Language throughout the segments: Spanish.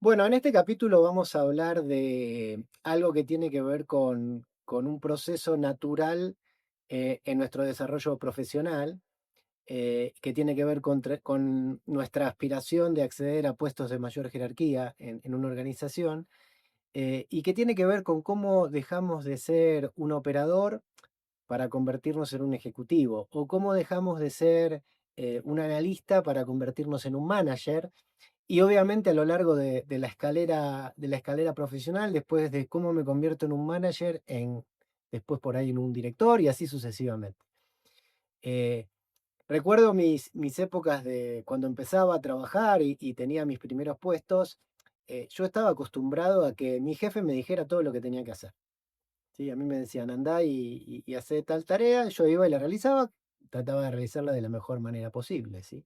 Bueno, en este capítulo vamos a hablar de algo que tiene que ver con un proceso natural en nuestro desarrollo profesional, que tiene que ver con nuestra aspiración de acceder a puestos de mayor jerarquía en una organización, y que tiene que ver con cómo dejamos de ser un operador para convertirnos en un ejecutivo, o cómo dejamos de ser un analista para convertirnos en un manager, y obviamente a lo largo de la escalera profesional, después de cómo me convierto en un manager, después por ahí en un director y así sucesivamente. Eh, Recuerdo mis épocas de cuando empezaba a trabajar y tenía mis primeros puestos. Yo estaba acostumbrado a que mi jefe me dijera todo lo que tenía que hacer. ¿Sí? A mí me decían, andá y hacé tal tarea, yo iba y la realizaba, trataba de realizarla de la mejor manera posible, ¿sí?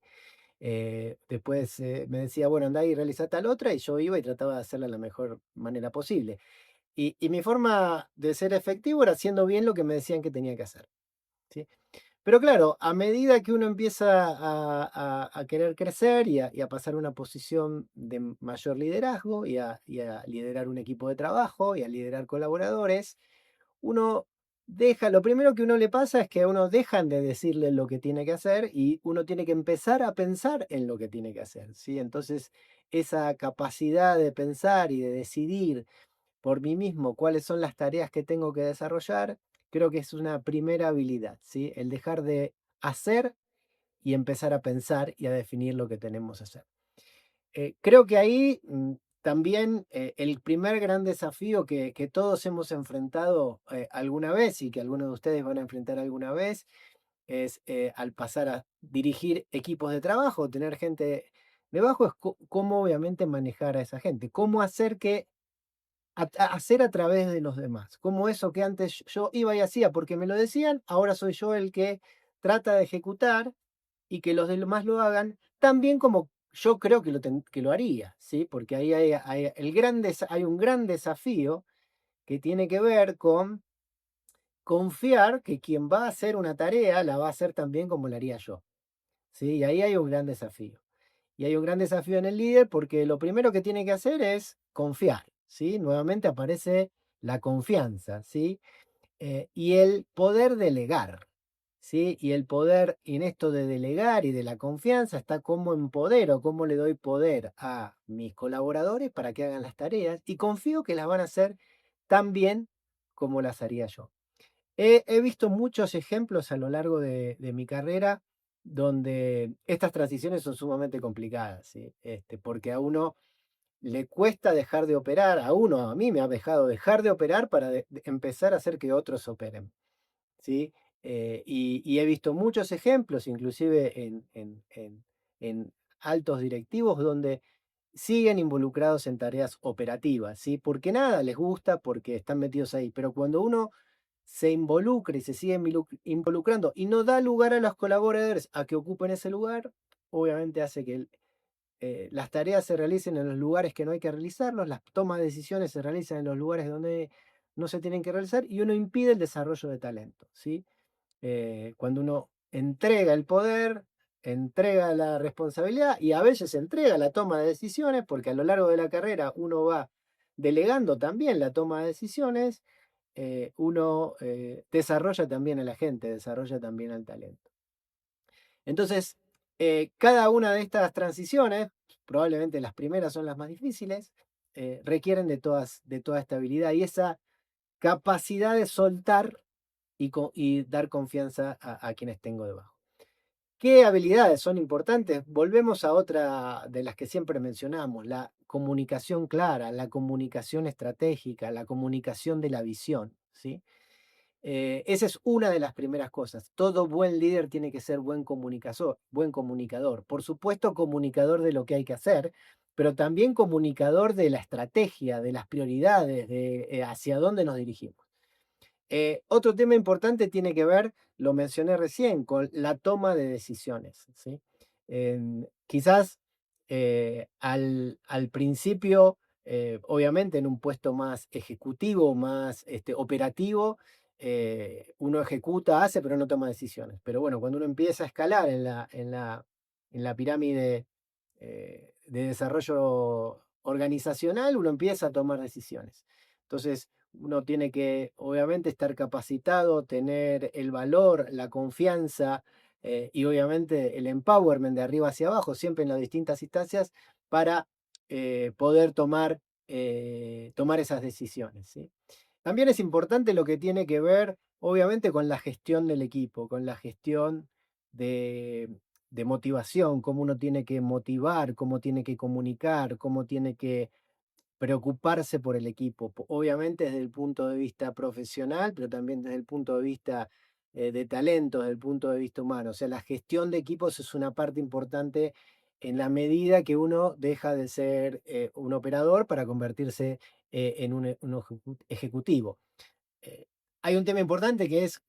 Después me decía, bueno, andá y realiza tal otra, y yo iba y trataba de hacerla de la mejor manera posible. Y mi forma de ser efectivo era haciendo bien lo que me decían que tenía que hacer, ¿sí? Pero claro, a medida que uno empieza a querer crecer y a pasar a una posición de mayor liderazgo y a liderar un equipo de trabajo y a liderar colaboradores, uno lo primero que uno le pasa es que a uno dejan de decirle lo que tiene que hacer y uno tiene que empezar a pensar en lo que tiene que hacer, ¿sí? Entonces, esa capacidad de pensar y de decidir por mí mismo cuáles son las tareas que tengo que desarrollar, creo que es una primera habilidad, ¿sí? El dejar de hacer y empezar a pensar y a definir lo que tenemos que hacer. Creo que ahí también el primer gran desafío que todos hemos enfrentado alguna vez y que algunos de ustedes van a enfrentar alguna vez es al pasar a dirigir equipos de trabajo, tener gente debajo, es cómo obviamente manejar a esa gente, cómo hacer hacer a través de los demás, cómo eso que antes yo iba y hacía porque me lo decían, ahora soy yo el que trata de ejecutar y que los demás lo hagan tan bien como yo creo que lo haría, ¿sí? Porque ahí hay un gran desafío que tiene que ver con confiar que quien va a hacer una tarea la va a hacer tan bien como la haría yo, ¿sí? Y ahí hay un gran desafío. Y hay un gran desafío en el líder porque lo primero que tiene que hacer es confiar, ¿sí? Nuevamente aparece la confianza, ¿sí? Y el poder delegar, ¿sí? Y el poder, en esto de delegar y de la confianza, está cómo empodero, cómo le doy poder a mis colaboradores para que hagan las tareas y confío que las van a hacer tan bien como las haría yo. He visto muchos ejemplos a lo largo de mi carrera donde estas transiciones son sumamente complicadas, ¿sí? Porque a uno le cuesta dejar de operar, a mí me ha dejado dejar de operar para empezar a hacer que otros operen. ¿Sí? Y he visto muchos ejemplos, inclusive en altos directivos, donde siguen involucrados en tareas operativas, ¿sí? Porque nada les gusta, porque están metidos ahí. Pero cuando uno se involucra y se sigue involucrando y no da lugar a los colaboradores a que ocupen ese lugar, obviamente hace que las tareas se realicen en los lugares que no hay que realizarlos, las tomas de decisiones se realizan en los lugares donde no se tienen que realizar y uno impide el desarrollo de talento, ¿sí? Cuando uno entrega el poder, entrega la responsabilidad y a veces entrega la toma de decisiones, porque a lo largo de la carrera uno va delegando también la toma de decisiones, uno desarrolla también a la gente, desarrolla también al talento. Entonces, cada una de estas transiciones, probablemente las primeras son las más difíciles, requieren de toda esta habilidad y esa capacidad de soltar y dar confianza a quienes tengo debajo. ¿Qué habilidades son importantes? Volvemos a otra de las que siempre mencionamos, la comunicación clara, la comunicación estratégica, la comunicación de la visión, ¿sí? Esa es una de las primeras cosas. Todo buen líder tiene que ser buen comunicador. Por supuesto, comunicador de lo que hay que hacer, pero también comunicador de la estrategia, de las prioridades, de hacia dónde nos dirigimos. Otro tema importante tiene que ver, lo mencioné recién, con la toma de decisiones, ¿sí? Quizás al principio, obviamente en un puesto más ejecutivo, más operativo, uno ejecuta, hace, pero no toma decisiones. Pero bueno, cuando uno empieza a escalar en la pirámide de desarrollo organizacional, uno empieza a tomar decisiones. Entonces, uno tiene que, obviamente, estar capacitado, tener el valor, la confianza y obviamente el empowerment de arriba hacia abajo, siempre en las distintas instancias, para poder tomar esas decisiones, ¿sí? También es importante lo que tiene que ver, obviamente, con la gestión del equipo, con la gestión de, de motivación, cómo uno tiene que motivar, cómo tiene que comunicar, cómo tiene que preocuparse por el equipo. Obviamente desde el punto de vista profesional, pero también desde el punto de vista de talento, desde el punto de vista humano. O sea, la gestión de equipos es una parte importante en la medida que uno deja de ser un operador para convertirse en un ejecutivo. Eh, Hay un tema importante que es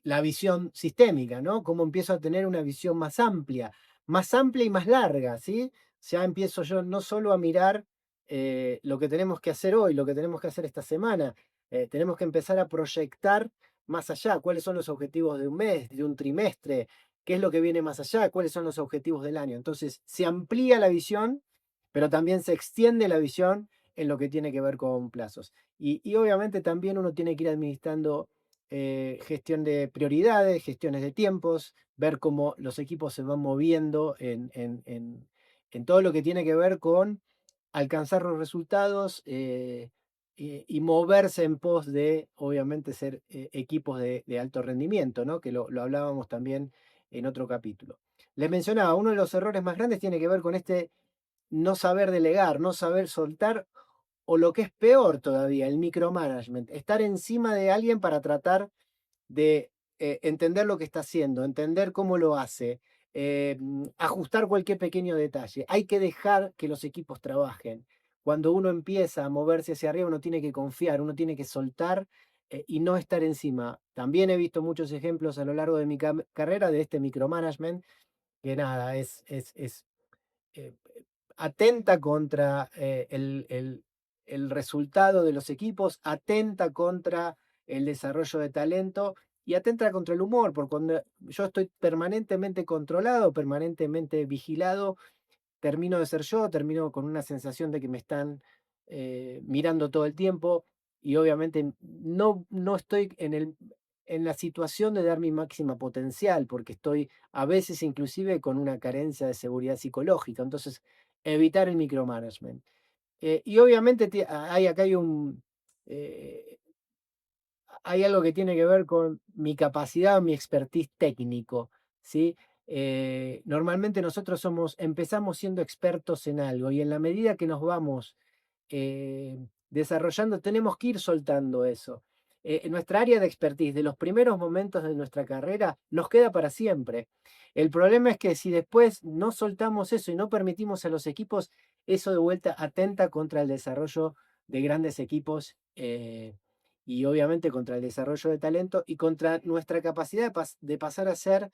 la visión sistémica, ¿no? Cómo empiezo a tener una visión más amplia y más larga, ¿sí? Ya empiezo yo no solo a mirar lo que tenemos que hacer hoy, lo que tenemos que hacer esta semana, tenemos que empezar a proyectar más allá, cuáles son los objetivos de un mes, de un trimestre, qué es lo que viene más allá, cuáles son los objetivos del año. Entonces, se amplía la visión, pero también se extiende la visión en lo que tiene que ver con plazos. Y obviamente también uno tiene que ir administrando gestión de prioridades, gestiones de tiempos, ver cómo los equipos se van moviendo en todo lo que tiene que ver con alcanzar los resultados y moverse en pos de, obviamente, ser equipos de alto rendimiento, ¿no? Que lo hablábamos también en otro capítulo. Les mencionaba, uno de los errores más grandes tiene que ver con este no saber delegar, no saber soltar o lo que es peor todavía, el micromanagement, estar encima de alguien para tratar de entender lo que está haciendo, entender cómo lo hace, ajustar cualquier pequeño detalle. Hay que dejar que los equipos trabajen. Cuando uno empieza a moverse hacia arriba, uno tiene que confiar, uno tiene que soltar y no estar encima. También he visto muchos ejemplos a lo largo de mi carrera de este micromanagement, que nada, es eh, atenta contra el resultado de los equipos, atenta contra el desarrollo de talento y atenta contra el humor, porque cuando yo estoy permanentemente controlado, permanentemente vigilado, termino de ser yo, termino con una sensación de que me están mirando todo el tiempo y obviamente no estoy en la situación de dar mi máxima potencial, porque estoy a veces inclusive con una carencia de seguridad psicológica. Entonces, evitar el micromanagement. Y obviamente acá eh, hay algo que tiene que ver con mi capacidad, mi expertise técnico, ¿sí? Normalmente nosotros empezamos siendo expertos en algo y en la medida que nos vamos desarrollando, tenemos que ir soltando eso. En nuestra área de expertise, de los primeros momentos de nuestra carrera, nos queda para siempre. El problema es que si después no soltamos eso y no permitimos a los equipos, eso de vuelta atenta contra el desarrollo de grandes equipos y obviamente contra el desarrollo de talento y contra nuestra capacidad de pasar a ser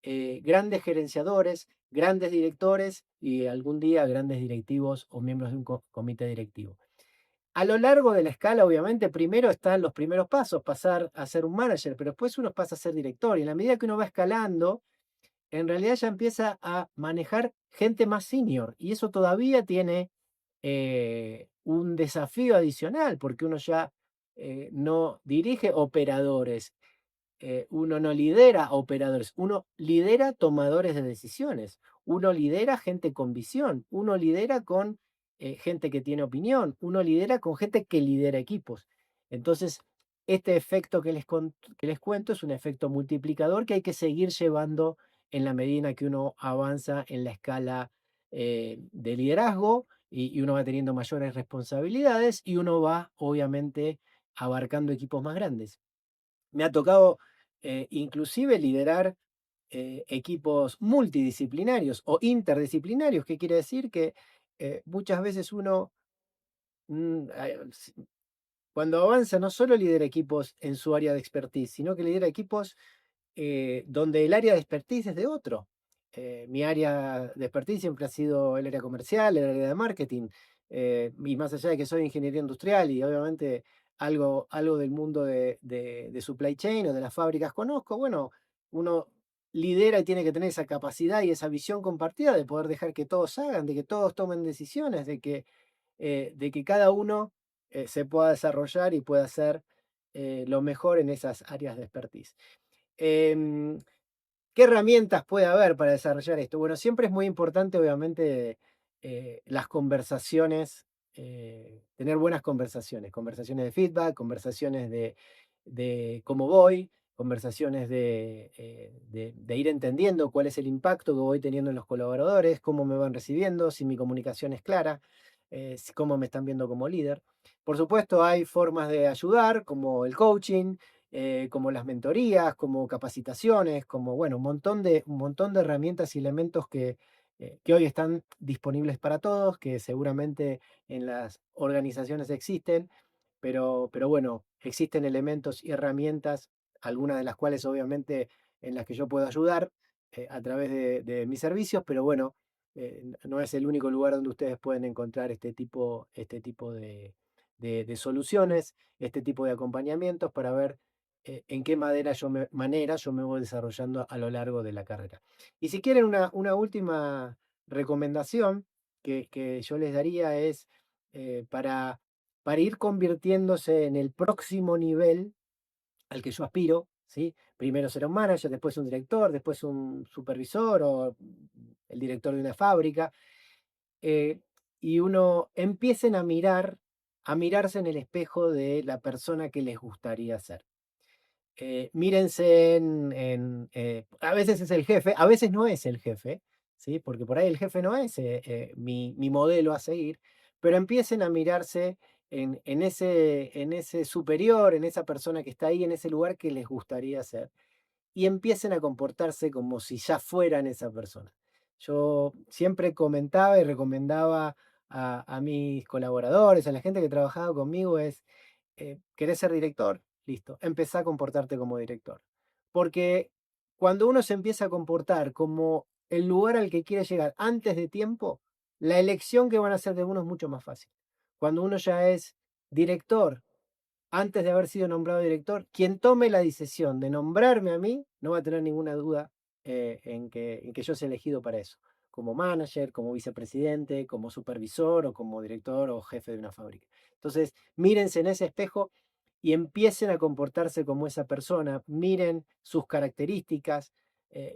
grandes gerenciadores, grandes directores y algún día grandes directivos o miembros de un comité directivo. A lo largo de la escala, obviamente, primero están los primeros pasos, pasar a ser un manager, pero después uno pasa a ser director y en la medida que uno va escalando, en realidad ya empieza a manejar gente más senior y eso todavía tiene un desafío adicional porque uno ya no dirige operadores, uno no lidera operadores, uno lidera tomadores de decisiones, uno lidera gente con visión, uno lidera con gente que tiene opinión, uno lidera con gente que lidera equipos. Entonces, este efecto que les cuento es un efecto multiplicador que hay que seguir llevando en la medida que uno avanza en la escala de liderazgo y uno va teniendo mayores responsabilidades y uno va, obviamente, abarcando equipos más grandes. Me ha tocado inclusive liderar equipos multidisciplinarios o interdisciplinarios, que quiere decir que muchas veces uno, cuando avanza, no solo lidera equipos en su área de expertise, sino que lidera equipos donde el área de expertise es de otro. Mi área de expertise siempre ha sido el área comercial, el área de marketing, y más allá de que soy ingeniería industrial y obviamente algo del mundo de supply chain o de las fábricas conozco, bueno, uno lidera y tiene que tener esa capacidad y esa visión compartida de poder dejar que todos hagan, de que todos tomen decisiones, de que de que cada uno se pueda desarrollar y pueda hacer lo mejor en esas áreas de expertise. Em, ¿Qué herramientas puede haber para desarrollar esto? Bueno, siempre es muy importante, obviamente, las conversaciones, tener buenas conversaciones, conversaciones de feedback, conversaciones de cómo voy, conversaciones de ir entendiendo cuál es el impacto que voy teniendo en los colaboradores, cómo me van recibiendo, si mi comunicación es clara, cómo me están viendo como líder. Por supuesto, hay formas de ayudar, como el coaching, como las mentorías, como capacitaciones, como, bueno, un montón de herramientas y elementos que hoy están disponibles para todos, que seguramente en las organizaciones existen, pero bueno, existen elementos y herramientas, algunas de las cuales obviamente en las que yo puedo ayudar a través de mis servicios, pero bueno, no es el único lugar donde ustedes pueden encontrar este tipo de soluciones, este tipo de acompañamientos para ver en qué manera yo me voy desarrollando a lo largo de la carrera. Y si quieren una última recomendación que yo les daría es para ir convirtiéndose en el próximo nivel al que yo aspiro, ¿sí? Primero ser un manager, después un director, después un supervisor o el director de una fábrica, eh, y uno empiecen a mirarse en el espejo de la persona que les gustaría ser. Mírense a veces es el jefe, a veces no es el jefe, ¿sí? Porque por ahí el jefe no es mi modelo a seguir, pero empiecen a mirarse en ese superior, en esa persona que está ahí, en ese lugar que les gustaría ser y empiecen a comportarse como si ya fueran esa persona. Yo siempre comentaba y recomendaba a mis colaboradores, a la gente que trabajaba conmigo, ¿querés ser director? Listo, empezá a comportarte como director. Porque cuando uno se empieza a comportar como el lugar al que quiere llegar antes de tiempo, la elección que van a hacer de uno es mucho más fácil. Cuando uno ya es director antes de haber sido nombrado director, quien tome la decisión de nombrarme a mí no va a tener ninguna duda en que yo sea elegido para eso, como manager, como vicepresidente, como supervisor o como director o jefe de una fábrica. Entonces, mírense en ese espejo y empiecen a comportarse como esa persona, miren sus características,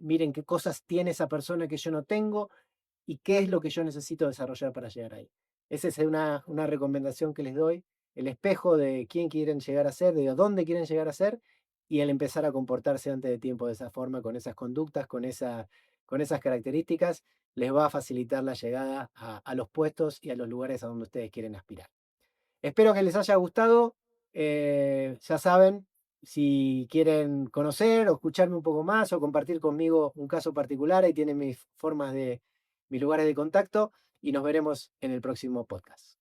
miren qué cosas tiene esa persona que yo no tengo y qué es lo que yo necesito desarrollar para llegar ahí. Esa es una recomendación que les doy, el espejo de quién quieren llegar a ser, de dónde quieren llegar a ser, y el empezar a comportarse antes de tiempo de esa forma, con esas conductas, con esas características, les va a facilitar la llegada a los puestos y a los lugares a donde ustedes quieren aspirar. Espero que les haya gustado. Ya saben, si quieren conocer o escucharme un poco más o compartir conmigo un caso particular, ahí tienen mis lugares de contacto y nos veremos en el próximo podcast.